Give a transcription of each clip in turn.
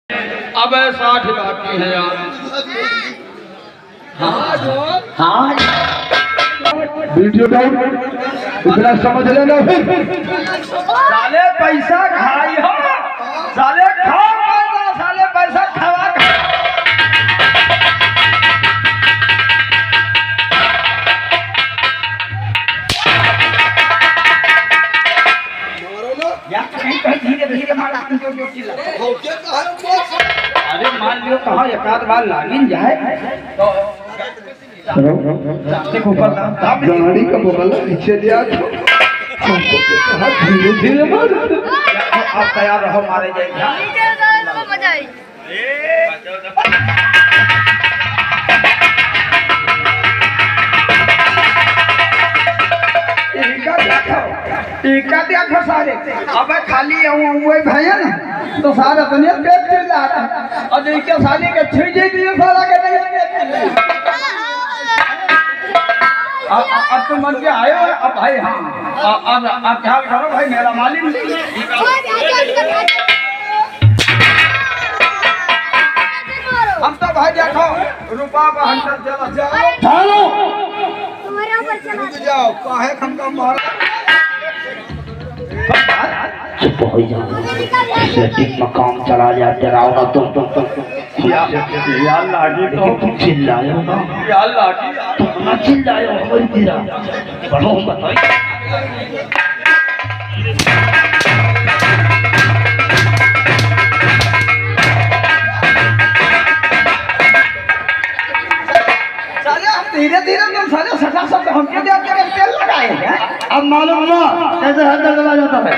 अब 60 बाकी है यार। हाँ वीडियो डाउन इतना समझ लेना फिर साले पैसा खाई हो, साले खाओ पैसा, साले पैसा खावा धीरे धीरे मारा। अरे मान लियो कहा एक आध बार लागिन जाए तो ऊपर गाड़ी का बगल पीछे दिया धीरे धीरे मार। आप तैयार रहो, मारे जाएगा। मजा आई। टीका दिया था सारे। अब खाली वही भैया ना तो सारा दुनिया पेट चिल्ला रहा है और देखिए साले के छिड़ी दिए सारा के नहीं अब तुम मन के आए हो। अब भाई हाँ अब ख्याल करो भाई, मेरा मालिक हम तो भाई देखो रुपा का हंटर चला जाओ तुम्हारे ऊपर चला जाओ काहे खंडा मारा। चुप हो जाओ, सेटिंग में काम चला जाते रहो ना तुम यार लागी तो तुम चिल्लाए हो ना, यार लागी तुम ना चिल्लाए हो हमारी तेरा बढ़ो बताइए। धीरे धीरे तुम सारे सटा सब हमके दे के तेल लगाए हैं। अब मालूम हुआ कैसे हाथ लगा जाता है।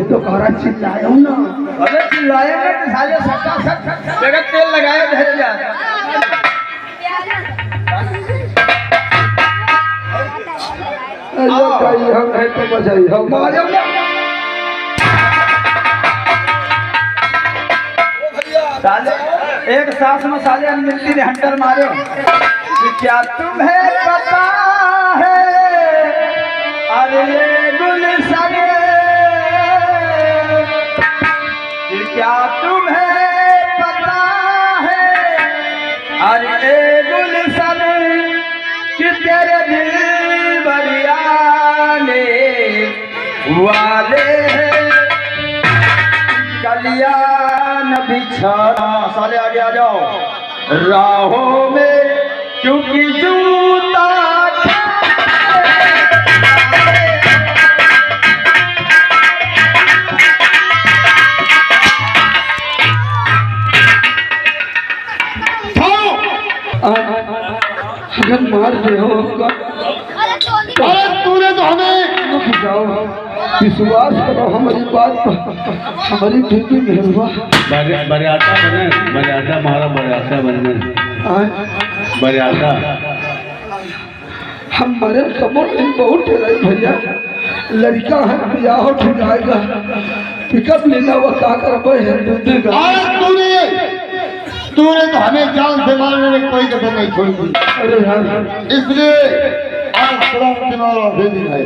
तो करा चिल्लाए हो ना। अरे चिल्लाए में तो सारे सटा सब जगह तेल लगाए धर जा। हम है तो बजाई हम मारे साले एक सांस में साले मिलती ने हंटर मारे। क्या तुम्हें पता है अरे गुलशन, क्या तुम्हें पता है अरे गुलशन कि तेरे दिल बरियाने वाले कलियान बिछाना। साले आगे आ जाओ राहों में क्योंकि जूता अगर मार दे हो अरे तूने तो हमें जाओ विश्वास करो हमारी बात पर, हमारी बेटी मेहरबा बरियाता बने, बरियाता हमारा बरियाता बने, बरियाता हमारे कमर में बहुत डराई भैया। लड़का है ब्याह हो जाएगा, पिकअप लेना हुआ क्या कर तूने तो हमें जान से मारने में कोई कसर नहीं छोड़ी थी। अरे यार इसलिए आज तुरंत तुम्हारा दिन है।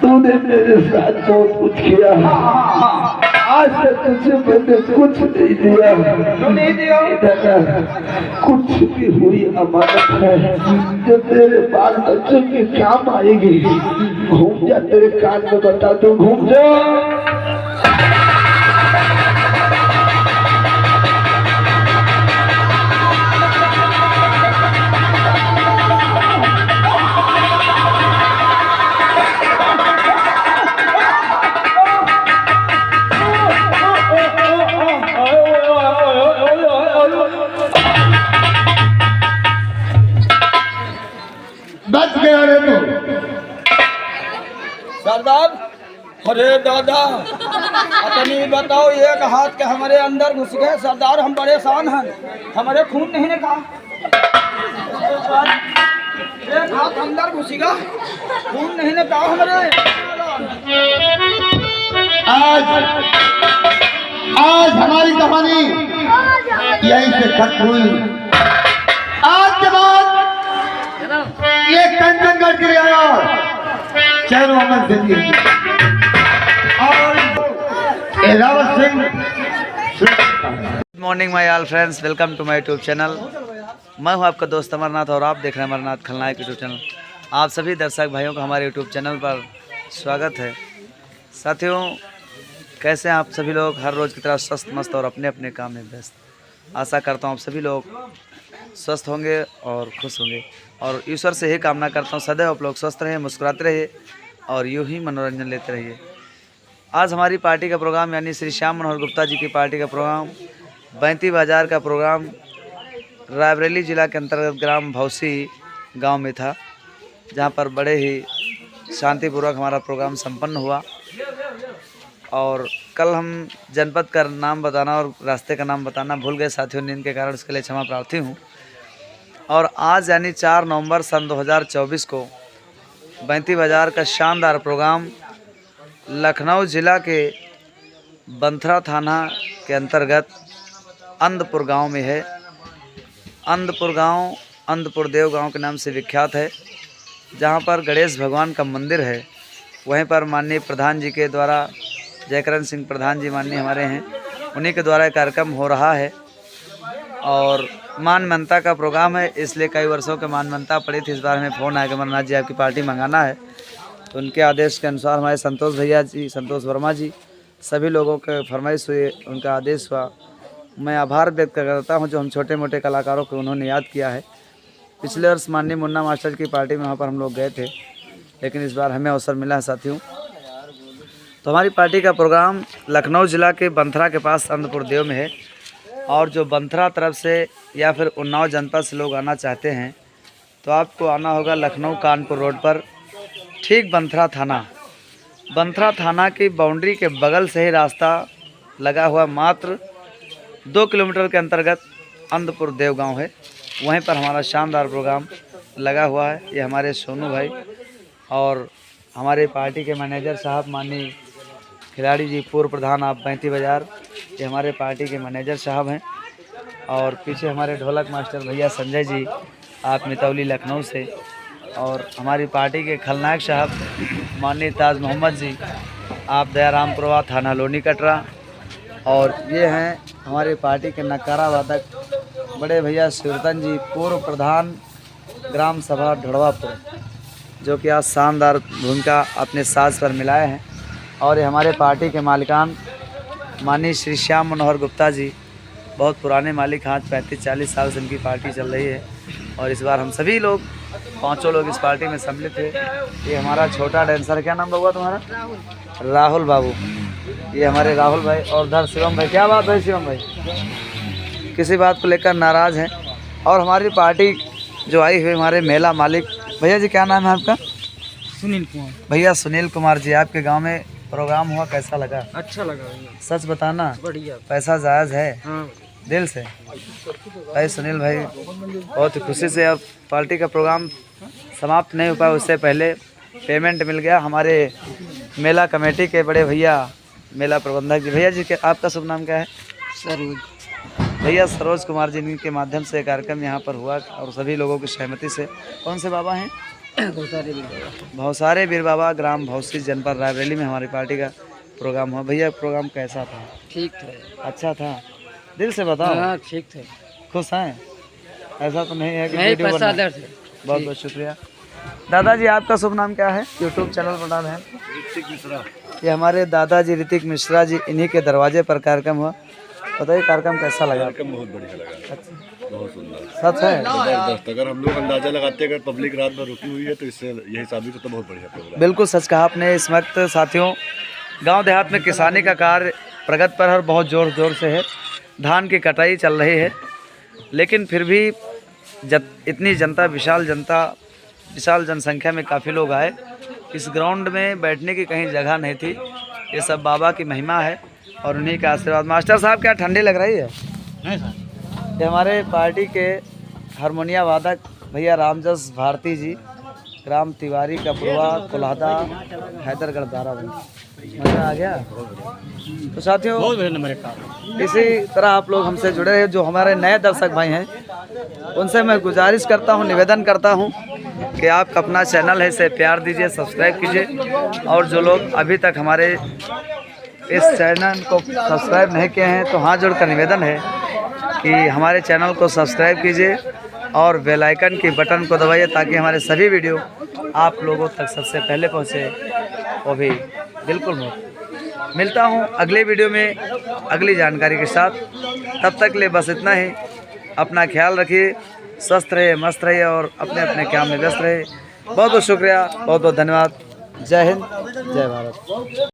तूने मेरे साथ बहुत कुछ किया, आज तक तुझे मैंने कुछ नहीं दिया। कुछ भी हुई अमानत है जो तेरे बाल बच्चों के काम आएगी। घूम जा, तेरे कान में बता दो, घूम जा। दादा अपनी बताओ, एक हाथ के हमारे अंदर घुस गए सरदार, हम परेशान हैं, हमारे खून नहीं निकला। एक हाथ अंदर घुसेगा, खून नहीं निकला हमारे। आज हमारी कहानी यहीं से खत्म हुई। आज के बाद ये कंचनगढ़ के लिए आया चैन मोहम्मद सिद्दीकी और Rawat Singh. Good morning my all friends, welcome to my YouTube channel. मैं हूं आपका दोस्त अमरनाथ और आप देख रहे हैं अमरनाथ खलनायक यूट्यूब चैनल। आप सभी दर्शक भाइयों का हमारे यूट्यूब चैनल पर स्वागत है। साथियों, कैसे हैं आप सभी लोग? हर रोज़ की तरह स्वस्थ मस्त और अपने अपने काम में व्यस्त। आशा करता हूं आप सभी लोग स्वस्थ होंगे और खुश होंगे, और ईश्वर से ही कामना करता हूं सदैव आप लोग स्वस्थ रहें, मुस्कुराते रहिए और यूँ ही मनोरंजन लेते रहिए। आज हमारी पार्टी का प्रोग्राम यानी श्री श्याम मनोहर गुप्ता जी की पार्टी का प्रोग्राम 35 बाज़ार का प्रोग्राम रायबरेली ज़िला के अंतर्गत ग्राम भौसी गांव में था, जहां पर बड़े ही शांतिपूर्वक हमारा प्रोग्राम संपन्न हुआ। और कल हम जनपद का नाम बताना और रास्ते का नाम बताना भूल गए साथियों, नींद के कारण, उसके लिए क्षमा प्रार्थी हूँ। और आज यानी 4 नवंबर सन 2024 को 35 बाज़ार का शानदार प्रोग्राम लखनऊ ज़िला के बंथरा थाना के अंतर्गत अंधपुर गांव में है। अंधपुर गांव अंधपुर देव गांव के नाम से विख्यात है, जहां पर गणेश भगवान का मंदिर है। वहीं पर माननीय प्रधान जी के द्वारा, जयकरण सिंह प्रधान जी माननीय हमारे हैं, उन्हीं के द्वारा कार्यक्रम हो रहा है। और मान मनता का प्रोग्राम है, इसलिए कई वर्षों के मान मनता पड़ी थी। इस बार हमें फ़ोन आया कि अमरनाथ जी आपकी पार्टी मंगाना है, तो उनके आदेश के अनुसार हमारे संतोष भैया जी, संतोष वर्मा जी, सभी लोगों के फरमाइश हुए, उनका आदेश हुआ। मैं आभार व्यक्त करता हूं जो हम छोटे मोटे कलाकारों को उन्होंने याद किया है। पिछले वर्ष माननीय मुन्ना मास्टर की पार्टी में वहाँ पर हम लोग गए थे, लेकिन इस बार हमें अवसर मिला है साथियों। तो हमारी पार्टी का प्रोग्राम लखनऊ ज़िला के बंथरा के पास अंधपुर देव में है। और जो बंथरा तरफ से या फिर उन्नाव जनपद से लोग आना चाहते हैं तो आपको आना होगा लखनऊ कानपुर रोड पर, ठीक बंथरा थाना की बाउंड्री के बगल से ही रास्ता लगा हुआ, मात्र 2 किलोमीटर के अंतर्गत अंधपुर देव गांव है। वहीं पर हमारा शानदार प्रोग्राम लगा हुआ है। ये हमारे सोनू भाई और हमारे पार्टी के मैनेजर साहब माननीय खिलाड़ी जी, पूर्व प्रधान आप 35 बाज़ार, ये हमारे पार्टी के मैनेजर साहब हैं। और पीछे हमारे ढोलक मास्टर भैया संजय जी, आप मितौली लखनऊ से। और हमारी पार्टी के खलनायक साहब माननीय ताज मोहम्मद जी, आप दयारामपुरवा थाना लोनी कटरा। और ये हैं हमारे पार्टी के नकारा वादक बड़े भैया शिवरतन जी, पूर्व प्रधान ग्राम सभा ढड़वापुर, जो कि आज शानदार भूमिका अपने साज पर मिलाए हैं। और ये हमारे पार्टी के मालिकान माननीय श्री श्याम मनोहर गुप्ता जी, बहुत पुराने मालिक, आज 35-40 साल से इनकी पार्टी चल रही है। और इस बार हम सभी लोग, 5 लोग इस पार्टी में सम्मिलित थे। ये हमारा छोटा डांसर, क्या नाम हुआ तुम्हारा? राहुल बाबू, ये हमारे राहुल भाई। और उधर शिवम भाई। क्या बात है शिवम भाई? किसी बात को लेकर नाराज़ हैं। और हमारी पार्टी जो आई हुई, हमारे मेला मालिक भैया जी, क्या नाम है आपका? सुनील कुमार। भैया सुनील कुमार जी, आपके गांव में प्रोग्राम हुआ, कैसा लगा? अच्छा लगा, सच बताना, बढ़िया। पैसा जायज़ है? हाँ। दिल से भाई सुनील भाई, बहुत खुशी से अब पार्टी का प्रोग्राम समाप्त नहीं हो पाया, उससे पहले पेमेंट मिल गया। हमारे मेला कमेटी के बड़े भैया, मेला प्रबंधक जी, भैया जी के आपका शुभ नाम क्या है? सरोज। भैया सरोज कुमार जी के माध्यम से कार्यक्रम यहाँ पर हुआ और सभी लोगों की सहमति से। कौन से बाबा हैं? भौसारे बीर बाबा, ग्राम भौसी, जनपद रायबरेली में हमारी पार्टी का प्रोग्राम हुआ। भैया प्रोग्राम कैसा था? ठीक था। अच्छा था? दिल से बताओ। हाँ, ठीक थे। खुश हैं? ऐसा तो नहीं है कि नहीं, वीडियो पैसा बना? दर थे। बहुत बहुत शुक्रिया। दादाजी आपका शुभ नाम क्या है? यूट्यूब चैनल पर नाम है ऋतिक मिश्रा। ये हमारे दादाजी ऋतिक मिश्रा जी, इन्हीं के दरवाजे पर कार्यक्रम हुआ। बताइए कार्यक्रम कैसा लगा? कार्यक्रम बहुत बढ़िया लगा। अच्छा, बहुत सुंदर, सच है? जबरदस्त। अगर हम लोग अंदाजा लगाते हैं अगर पब्लिक रात भर रुकी हुई है तो इससे यही साबित होता है बहुत बढ़िया प्रोग्राम। बिल्कुल सच कहा आपने। इस वक्त साथियों गांव देहात में किसानी का कार्य प्रगति पर और बहुत ज़ोर से है। धान की कटाई चल रही है, लेकिन फिर भी इतनी जनता, विशाल जनसंख्या में काफ़ी लोग आए। इस ग्राउंड में बैठने की कहीं जगह नहीं थी, ये सब बाबा की महिमा है और उन्हीं का आशीर्वाद। मास्टर साहब क्या ठंडी लग रही है? नहीं सर। ये हमारे पार्टी के हारमोनिया वादक भैया रामजस भारती जी, ग्राम तिवारी कपुरवा कोल्हादा हैदरगढ़ बाराबंकी। मज़ा आ गया। तो साथियों बहुत बढ़िया नंबर 1 इसी तरह आप लोग हमसे जुड़े हैं। जो हमारे नए दर्शक भाई हैं उनसे मैं गुजारिश करता हूं, निवेदन करता हूं कि आप अपना चैनल है इसे प्यार दीजिए, सब्सक्राइब कीजिए। और जो लोग अभी तक हमारे इस चैनल को सब्सक्राइब नहीं किए हैं तो हाथ जोड़कर निवेदन है कि हमारे चैनल को सब्सक्राइब कीजिए और बेल आइकन की बटन को दबाइए ताकि हमारे सभी वीडियो आप लोगों तक सबसे पहले पहुंचे। वो भी बिल्कुल मुफ्त। मिलता हूं अगले वीडियो में अगली जानकारी के साथ। तब तक ले बस इतना ही। अपना ख्याल रखिए, स्वस्थ रहिए, मस्त रहिए और अपने अपने काम में व्यस्त रहिए। बहुत बहुत शुक्रिया, बहुत बहुत धन्यवाद। जय हिंद, जय भारत।